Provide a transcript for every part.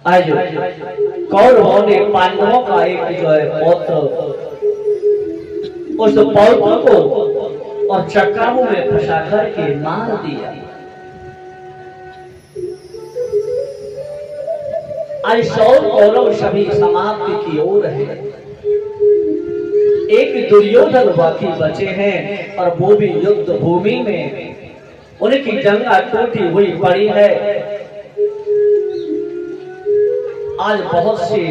आज कौरवों ने पांडवों का एक जो है पौत्र, उस पौत्र को और चक्राओं में फंसा करके मार दिया। आज 100 कौरव सभी समाप्ति की ओर है। एक दुर्योधन बाकी बचे हैं और वो भी युद्ध भूमि में उनकी जंगा टूटी हुई पड़ी है। आज बहुत से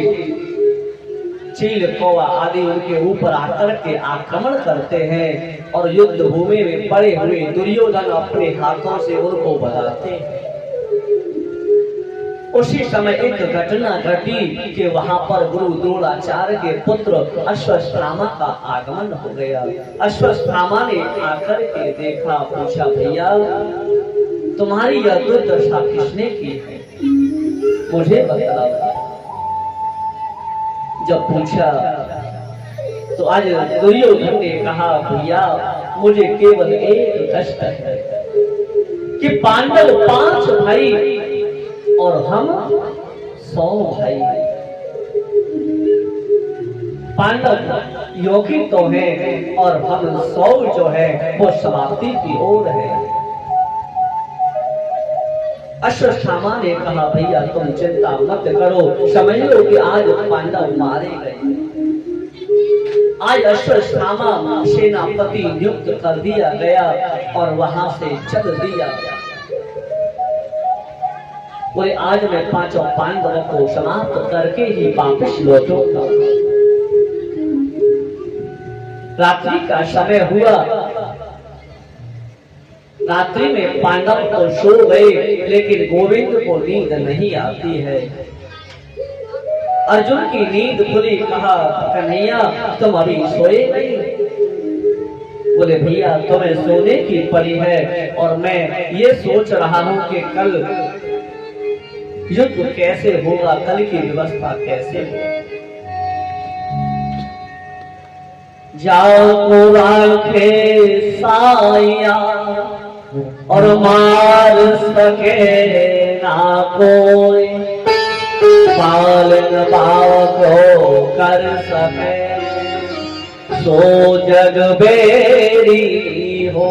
चील कौवा आदि उनके ऊपर आकर के आक्रमण करते हैं और युद्ध भूमि में पड़े हुए दुर्योधन अपने हाथों से उनको भगाते हैं। उसी समय एक घटना घटी कि वहां पर गुरु द्रोणाचार्य के पुत्र अश्वत्थामा का आगमन हो गया। अश्वत्थामा ने आकर के देखा, पूछा, भैया तुम्हारी यह दुर्दशा किसने की है, मुझे बताओ। जब पूछा तो आज दुर्योधन ने कहा, भैया मुझे केवल एक कष्ट है कि पांडव 5 भाई और हम 100 भाई। पांडव योगी तो हैं और हम 100 जो है वो समाप्ति की ओर है। अश्वत्थामा ने कहा, भैया तुम चिंता मत करो, समझ लो कि आज पांडव मारे गए। आज अश्वत्थामा सेनापति नियुक्त कर दिया गया और वहां से चल दिया गया। बोले आज मैं 5 पांडवों को समाप्त करके ही वापस लौटूंगा। रात्रि का समय हुआ। रात्रि में पांडव तो सो गए, लेकिन गोविंद को नींद नहीं आती है। अर्जुन की नींद खुली। कहा, कन्हैया तुम अभी सोए नहीं? बोले भैया तुम्हें सोने की पड़ी है और मैं ये सोच रहा हूं कि कल युद्ध कैसे होगा, कल की व्यवस्था कैसे होगी। जाओ को राखे साया और मार सके ना कोई, पालन भाव को कर सके सो जग बेड़ी हो।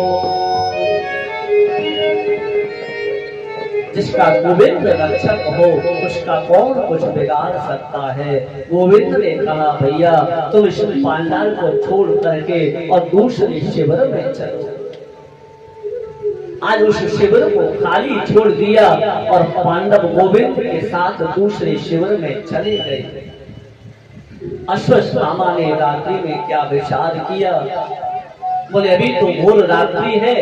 जिसका गोविंद रक्षक हो उसका कौन कुछ बिगाड़ सकता है। गोविंद ने कहा, भैया तुम इस पांडाल को छोड़ करके और दूसरे शिविर में चलो। आज उस शिविर को खाली छोड़ दिया और पांडव गोविंद के साथ दूसरे शिविर में चले गए। अश्वत्थामा ने रात्रि में क्या विचार किया। बोले अभी तो भोर रात्रि है,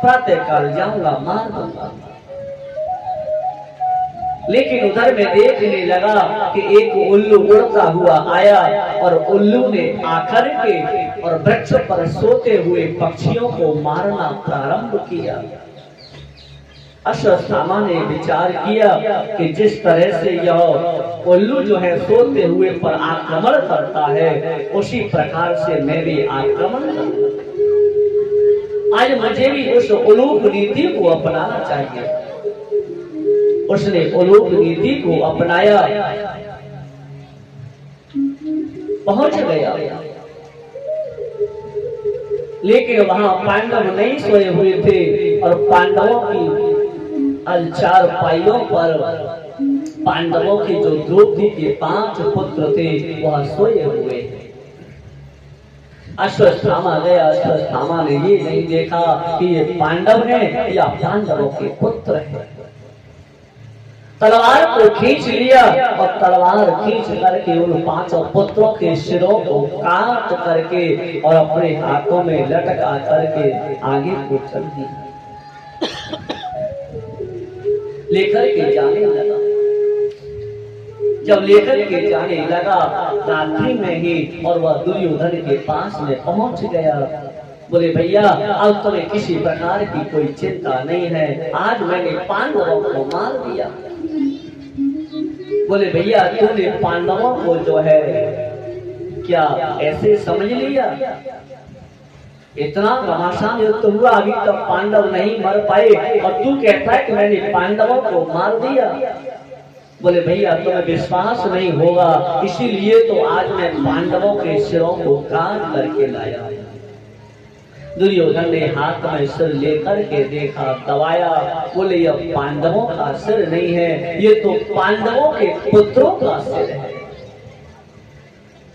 प्रातः काल जाऊंगा, मार दूंगा। लेकिन उधर में देखने लगा कि एक उल्लू उड़ता हुआ आया और उल्लू ने आकर के और वृक्ष पर सोते हुए पक्षियों को मारना प्रारंभ किया। अश्वत्थामा ने विचार किया कि जिस तरह से यह उल्लू जो है सोते हुए पर आक्रमण करता है, उसी प्रकार से मैं भी आक्रमण करूंगा। आज मुझे भी उस उलूक नीति को अपनाना चाहिए। उसने उलूक नीति को अपनाया, पहुंच गया। लेकिन वहां पांडव नहीं सोए हुए थे और पांडवों की चार पाइयों पर पांडवों के जो द्रौपदी के 5 पुत्र थे वह सोए हुए। अश्वत्थामा गया। अश्वत्थामा ने ये नहीं देखा कि ये पांडव है या पांडवों के पुत्र है। तलवार को खींच लिया और तलवार खींच करके उन 5 पुत्रों के सिरों को काट करके और अपने हाथों में लटका करके आगे को चल दिया, लेकर के जाने लगा। जब लेकर के जाने लगा रात्रि में ही और वह दुर्योधन के पास में पहुंच गया। बोले भैया अब तुम्हें किसी प्रकार की कोई चिंता नहीं है, आज मैंने पांडवों को मार दिया। बोले भैया तूने पांडवों को जो है क्या ऐसे समझ लिया? इतना घमासान युद्ध हुआ, अभी तक पांडव नहीं मर पाए और तू कहता है कि मैंने पांडवों को मार दिया। बोले भैया तुम्हें विश्वास नहीं होगा, इसीलिए तो आज मैं पांडवों के सिरों को काट करके लाया। दुर्योधन ने हाथ में सिर लेकर के देखा, दबाया, बोले यह पांडवों का सिर नहीं है, ये तो पांडवों के पुत्रों का सिर है।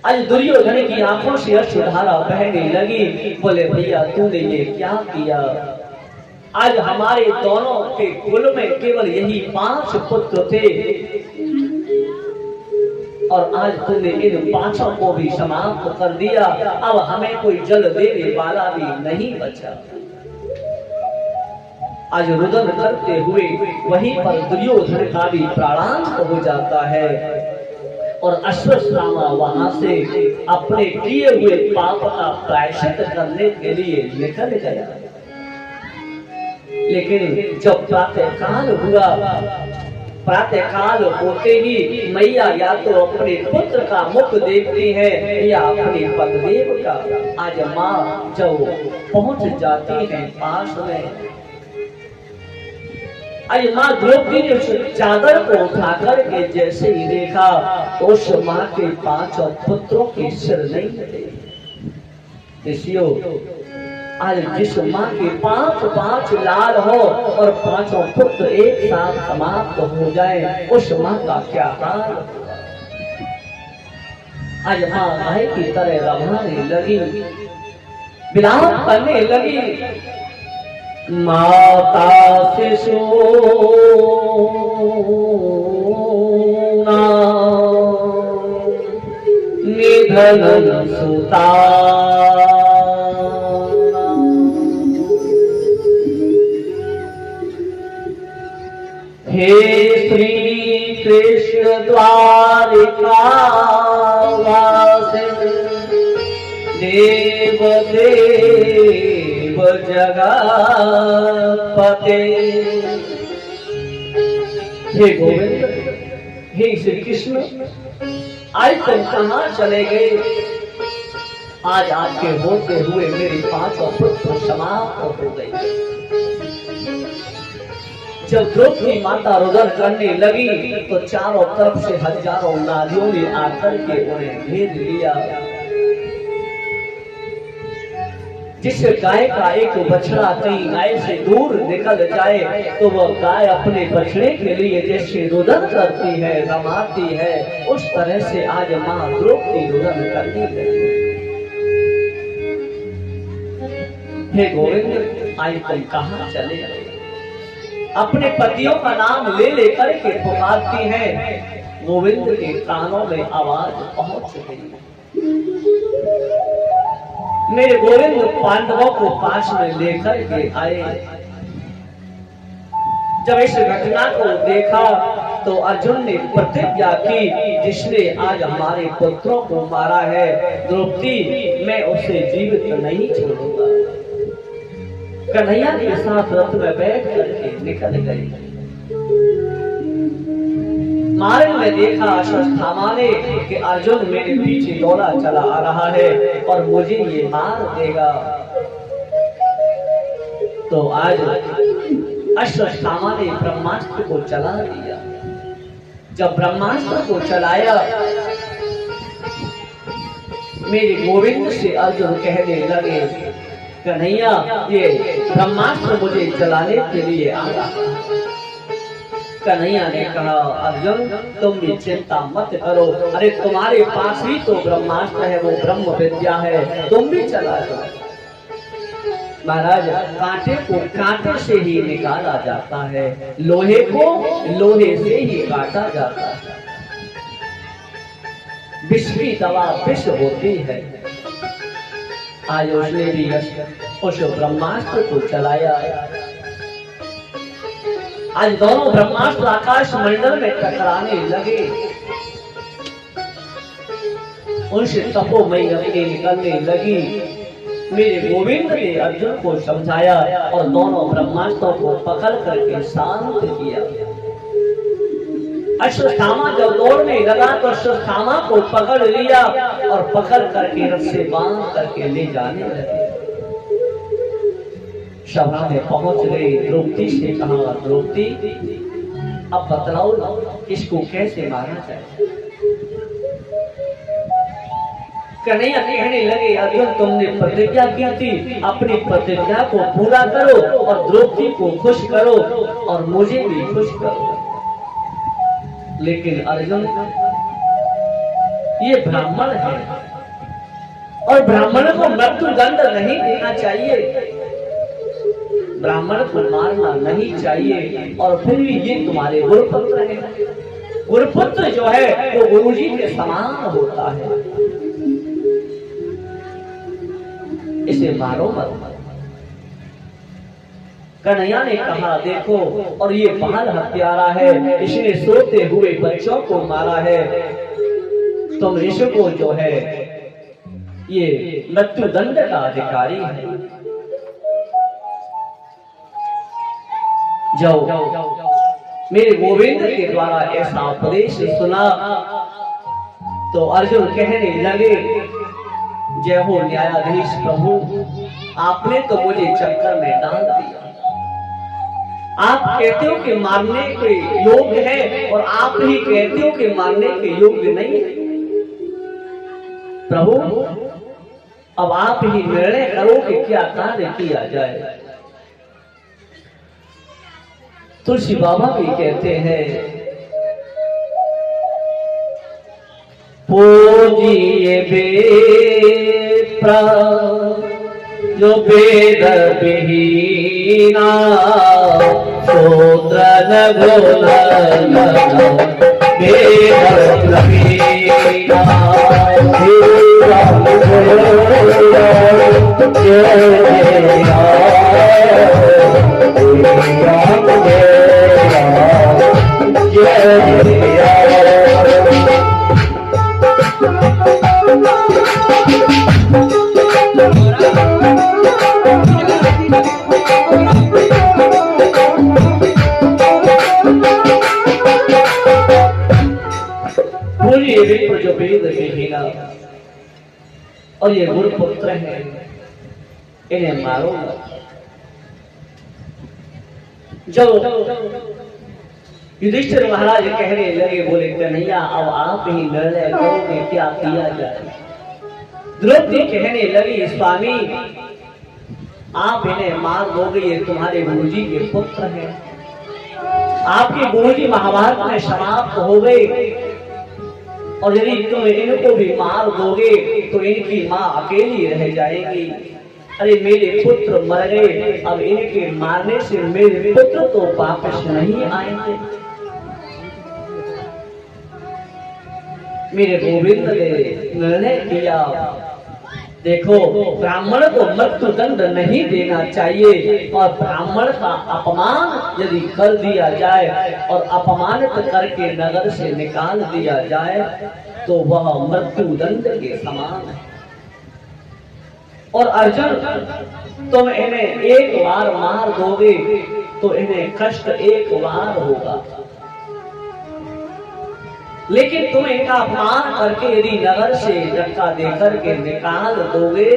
आज दुर्योधन की आंखों से अश्रुधारा बहने लगी। बोले भैया तूने ये क्या किया? आज हमारे दोनों के कुल में केवल यही 5 पुत्र थे और आज तूने इन 5 को भी समाप्त कर दिया। अब हमें कोई जल देने वाला भी नहीं बचा। आज रुदन करते हुए वहीं पर दुर्योधन का भी प्राणांत हो जाता है और अश्वत्थामा वहां से अपने किए हुए पाप का प्रायश्चित करने के लिए निकल गया। लेकिन जब प्रातः काल हुआ, प्रातः काल होते ही मैया या तो अपने पुत्र का मुख देखती है या अपने पतिदेव का। आज माँ जब पहुंच जाती है पास में, आज माँ द्रौपदी ने उस चादर को उठाकर के जैसे ही देखा तो उस माँ के 5 पुत्रों के सिर नहीं थे। ऋषियों, आज जिस माँ के 5 लाल हो और 5 पुत्र एक साथ समाप्त हो जाए, उस माँ का क्या हाल? आज माँ गाय की तरह रवाने लगी, विलाप करने लगी। माता शिशु निधन सुता, हे श्री कृष्ण द्वारिका वासिन देव देव जगत्पते। हे गोविंद, हे श्री कृष्ण, आज तुम कहाँ चले गए? आज आपके होते हुए मेरे 5 पुत्र समाप्त हो गए। जब द्रौपदी माता रुदन करने लगी तो चारों तरफ से हजारों नारियों ने आकर के उन्हें घेर लिया। जिस गाय का एक बछड़ा कहीं गाय से दूर निकल जाए तो वह गाय अपने बछड़े के लिए जैसे रुदन करती है, रमाती है, उस तरह से आज मां द्रौपदी रुदन करने लगी। हे गोविंद, आज तुम कहाँ चले गए? अपने पतियों का नाम ले लेकर के पुकारती हैं। गोविंद के कानों में आवाज पहुंच गई। मेरे गोविंद पांडवों को पास में लेकर के आए। जब इस घटना को देखा तो अर्जुन ने प्रतिज्ञा की, जिसने आज हमारे पुत्रों को मारा है, द्रौपदी, मैं उसे जीवित नहीं छोड़ूंगा। कन्हैया के साथ रथ में बैठ करके निकल गई। मार्ग में देखा अश्वत्थामा ने कि अर्जुन मेरे पीछे दौड़ा चला आ रहा है और मुझे ये मार देगा। तो आज अश्वत्थामा ने ब्रह्मास्त्र को चला दिया। जब ब्रह्मास्त्र को चलाया, मेरे गोविंद से अर्जुन कहने लगे, कन्हैया, ये ब्रह्मास्त्र मुझे चलाने के लिए आ रहा। कन्हैया ने कहा, अर्जुन तुम भी चिंता मत करो, अरे तुम्हारे पास ही तो ब्रह्मास्त्र है, वो ब्रह्म विद्या है, तुम भी चला जाओ। महाराज, कांटे को कांटे से ही निकाला जाता है, लोहे को लोहे से ही काटा जाता है। विष की दवा विष होती है। आज उसने भी उस ब्रह्मास्त्र को चलाया। आज दोनों ब्रह्मास्त्र आकाश मंडल में टकराने लगे। उनसे तपोमयी अग्नि निकलने लगी। मेरे गोविंद ने अर्जुन को समझाया और दोनों ब्रह्मास्त्रों को पकड़ करके शांत किया। अश्वत्थामा जब दौड़ने लगा तो अश्वत्थामा को पकड़ लिया और पकड़ करके रथ से बांध करके ले जाने लगे। सभा में पहुंच गई। द्रौपदी से कहा, द्रौपदी, अब बतलाओ इसको कैसे मारना चाहिए। कन्हैया कहने लगे, अर्जुन तुमने प्रतिज्ञा की थी, अपनी प्रतिज्ञा को पूरा करो और द्रौपदी को खुश करो और मुझे भी खुश करो। लेकिन अर्जुन ये ब्राह्मण है और ब्राह्मण को मृत्यु दंड नहीं देना चाहिए, ब्राह्मण को मारना नहीं चाहिए। और फिर भी ये तुम्हारे गुरुपुत्र है, गुरुपुत्र जो है वो गुरुजी के समान होता है, इसे मारो मत। कन्हैया ने कहा देखो, और ये बाल हत्यारा है, इसने सोते हुए बच्चों को मारा है, तुम इसको जो है ये मृत्यु दंड का अधिकारी है। जाओ मेरे गोविंद के द्वारा ऐसा उपदेश सुना। तो अर्जुन कहने लगे, जय हो न्यायाधीश प्रभु, आपने तो मुझे चक्कर में डाल दिया। आप कहते हो कि मारने के योग्य है और आप ही कहते हो कि मारने के योग्य नहीं है। प्रभु अब आप ही निर्णय करो कि क्या कार्य किया जाए। तुलसी बाबा भी कहते हैं, पूजिए बेप्रा जो वेद विहीना, शूद्र न बोलना वेद विहीना। जो वेद विहीना और ये गुरुपुत्र है, इन्हें मारो। जब युधिष्ठिर महाराज कहने लगे, बोले कन्हैया अब आप ही निर्णय करोगे क्या किया जाए। द्रौपदी कहने लगी, स्वामी आप इन्हें मार दोगे, ये तुम्हारे गुरुजी के पुत्र हैं, आपके गुरुजी महाभारत में समाप्त हो गए, और यदि तुम इनको भी मार दोगे तो इनकी माँ अकेली रह जाएगी। अरे मेरे पुत्र मर गए, अब इनके मारने से मेरे पुत्र तो वापस नहीं आएंगे। मेरे गोविंद ने निर्णय किया, देखो ब्राह्मण को मृत्यु दंड नहीं देना चाहिए, और ब्राह्मण का अपमान यदि कर दिया जाए और अपमानित करके नगर से निकाल दिया जाए तो वह मृत्यु दंड के समान है। और अर्जुन तुम इन्हें एक बार मार दोगे तो इन्हें कष्ट एक बार होगा, लेकिन तुम इनका अपमान करके यदि नगर से धक्का देकर के निकाल दोगे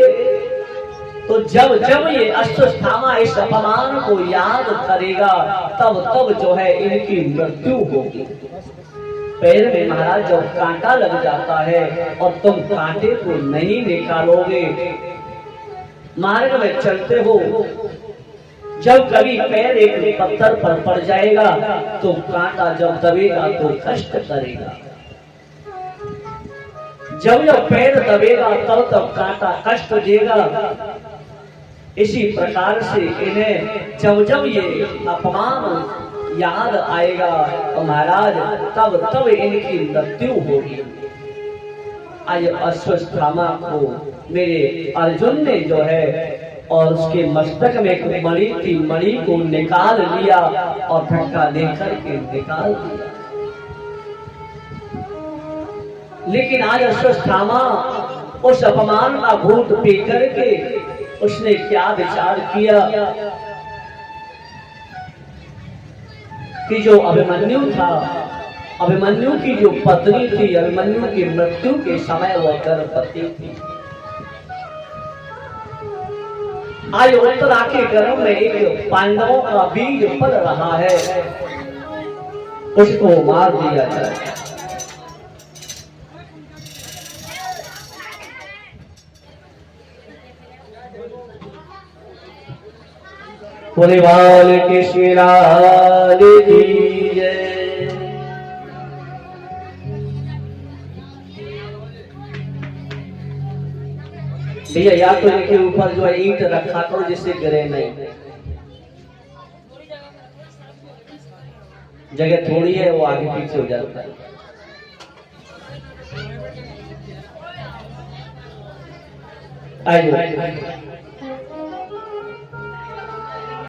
तो जब जब ये अश्वत्थामा इस अपमान को याद करेगा तब तब जो है इनकी मृत्यु होगी। पैर में महाराज जब कांटा लग जाता है और तुम कांटे को नहीं निकालोगे, मार्ग में चलते हो, जब कभी पैर एक पत्थर पर पड़ जाएगा तो कांटा जब दबेगा तो कष्ट करेगा, जब जब पैर दबेगा तब तब कांटा कष्ट देगा। इसी प्रकार से इन्हें जब जब ये अपमान याद आएगा तो महाराज तब तब इनकी मृत्यु होगी। आज अश्वत्थामा को मेरे अर्जुन ने जो है और उसके मस्तक में एक मणि थी, मणि को निकाल लिया और धक्का देकर के निकाल दिया। लेकिन आज अश्वत्थामा उस अपमान का भूत पी करके उसने क्या विचार किया कि जो अभिमन्यु था, अभिमन्यु की जो पत्नी थी, अभिमन्यु की मृत्यु के समय वह गर्भवती थी। आज उत्तरा के गर्भ में एक पांडवों का बीज पल रहा है, उसको मार दिया जाए। परिवार के शिरार दीजिए। भैया या तो इनके ऊपर जो है ईंट रखा करो जिससे गिरे नहीं। जगह थोड़ी है, वो आगे पीछे हो जाता है। आइए